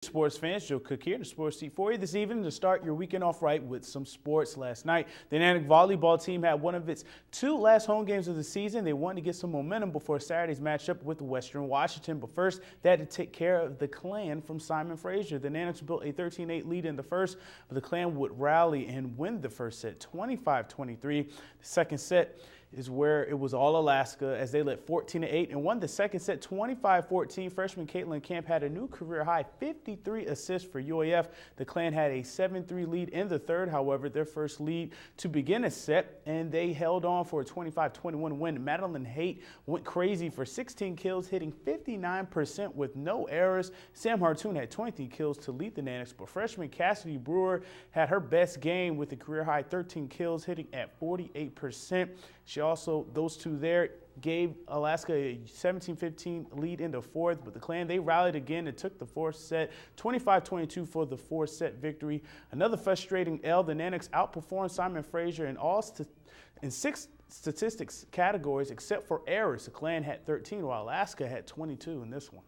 Sports fans, Joe Cook here in the Sports Seat for you this evening to start your weekend off right with some sports. Last night, the Natick volleyball team had one of its two last home games of the season. They wanted to get some momentum before Saturday's matchup with Western Washington, but first they had to take care of the Clan from Simon Fraser. The Natics built a 13-8 lead in the first, but the Clan would rally and win the first set 25-23. The second set is where it was all Alaska as they led 14-8 and won the second set 25-14. Freshman Caitlin Camp had a new career high 53 assists for UAF. The Clan had a 7-3 lead in the third, however, their first lead to begin a set, and they held on for a 25-21 win. Madeline Haight went crazy for 16 kills, hitting 59% with no errors. Sam Hartoon had 20 kills to lead the Natics, but freshman Cassidy Brewer had her best game with a career high 13 kills, hitting at 48%. She also, those two there, gave Alaska a 17-15 lead in the fourth, but the Clan, they rallied again and took the fourth set, 25-22 for the fourth set victory. Another frustrating L, the Natics outperformed Simon Fraser in six statistics categories except for errors. The Clan had 13, while Alaska had 22 in this one.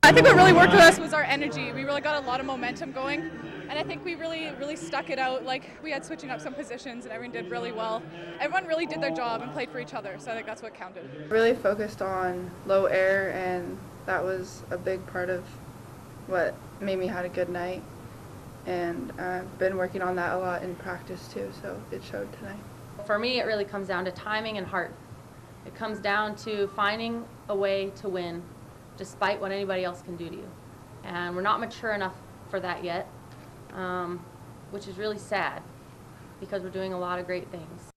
I think what really worked with us was our energy. We really got a lot of momentum going, and I think we really stuck it out. Like, we had switching up some positions, and everyone did really well. Everyone really did their job and played for each other, so I think that's what counted. Really focused on low air, and that was a big part of what made me have a good night. And I've been working on that a lot in practice too, so it showed tonight. For me, it really comes down to timing and heart. It comes down to finding a way to win despite what anybody else can do to you. And we're not mature enough for that yet, which is really sad because we're doing a lot of great things.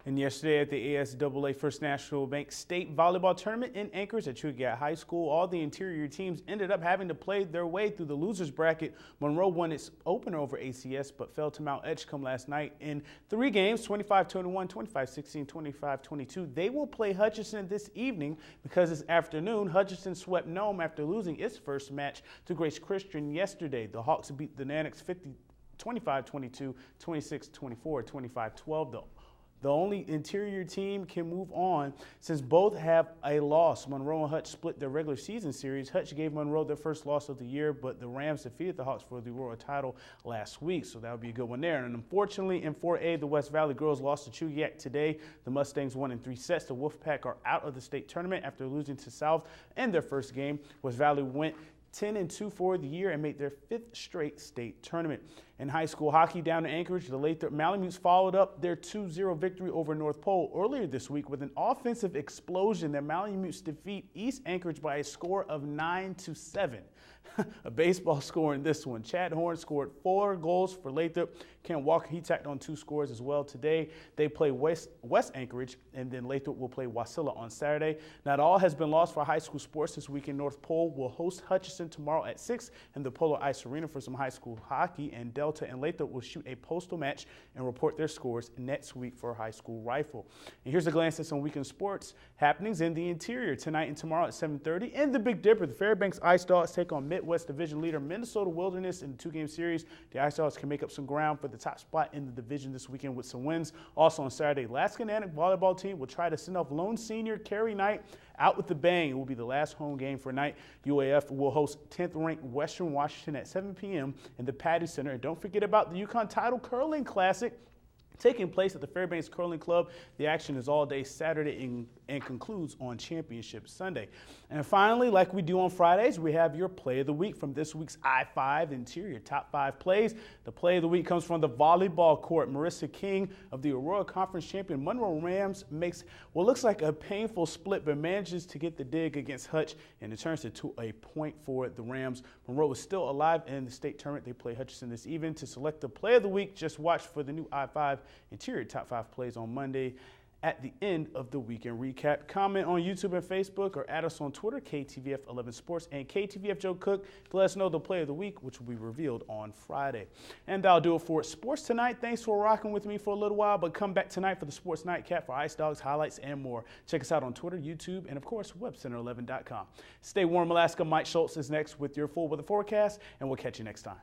And yesterday at the ASAA First National Bank State Volleyball Tournament in Anchorage at Chugiak High School, all the interior teams ended up having to play their way through the losers bracket. Monroe won its opener over ACS, but fell to Mount Edgecombe last night in 3 games, 25-21, 25-16, 25-22. They will play Hutchinson this evening because this afternoon, Hutchinson swept Nome after losing its first match to Grace Christian yesterday. The Hawks beat the Natics 25-22, 26-24, 25-12 The only interior team can move on since both have a loss. Monroe and Hutch split their regular season series. Hutch gave Monroe their first loss of the year, but the Rams defeated the Hawks for the Royal title last week, so that would be a good one there. And unfortunately, in 4A, the West Valley girls lost to Chugiak today. The Mustangs won in 3 sets. The Wolfpack are out of the state tournament after losing to South in their first game. West Valley went 10-2 for the year and made their 5th straight state tournament. In high school hockey down in Anchorage, the Lathrop Malamutes followed up their 2-0 victory over North Pole earlier this week with an offensive explosion. The Malamutes defeat East Anchorage by a score of 9-7. A baseball score in this one. Chad Horn scored 4 goals for Lathrop. Ken Walker, he tacked on 2 scores as well. Today, they play West Anchorage, and then Lathrop will play Wasilla on Saturday. Not all has been lost for high school sports this weekend. North Pole will host Hutchinson tomorrow at 6 in the Polo Ice Arena for some high school hockey, and Delta and Lathrop will shoot a postal match and report their scores next week for high school rifle. And here's a glance at some weekend sports happenings in the interior tonight and tomorrow at 7:30. In the Big Dipper, the Fairbanks Ice Dogs take on Midwest Division leader Minnesota Wilderness in a 2-game series. The Ice Dogs can make up some ground for the top spot in the division this weekend with some wins. Also on Saturday, Alaska Natick volleyball team will try to send off lone senior Carrie Knight out with the bang. It will be the last home game for Knight. UAF will host 10th-ranked Western Washington at 7 p.m. in the Patty Center. And don't forget about the UConn Title Curling Classic taking place at the Fairbanks Curling Club. The action is all day Saturday and concludes on Championship Sunday. And finally, like we do on Fridays, we have your Play of the Week from this week's I-5 Interior Top 5 Plays. The Play of the Week comes from the volleyball court. Marissa King of the Aurora Conference champion Monroe Rams makes what looks like a painful split, but manages to get the dig against Hutch, and it turns into a point for the Rams. Monroe is still alive in the state tournament. They play Hutchinson this evening. To select the Play of the Week, just watch for the new I-5 Interior Top 5 Plays on Monday at the end of the weekend recap. Comment on YouTube and Facebook or add us on Twitter, KTVF 11 Sports and KTVF Joe Cook, to let us know the Play of the Week, which will be revealed on Friday. And that'll do it for Sports Tonight. Thanks for rocking with me for a little while, but come back tonight for the Sports Nightcap for Ice Dogs, highlights, and more. Check us out on Twitter, YouTube, and of course, WebCenter11.com. Stay warm, Alaska. Mike Schultz is next with your full weather forecast, and we'll catch you next time.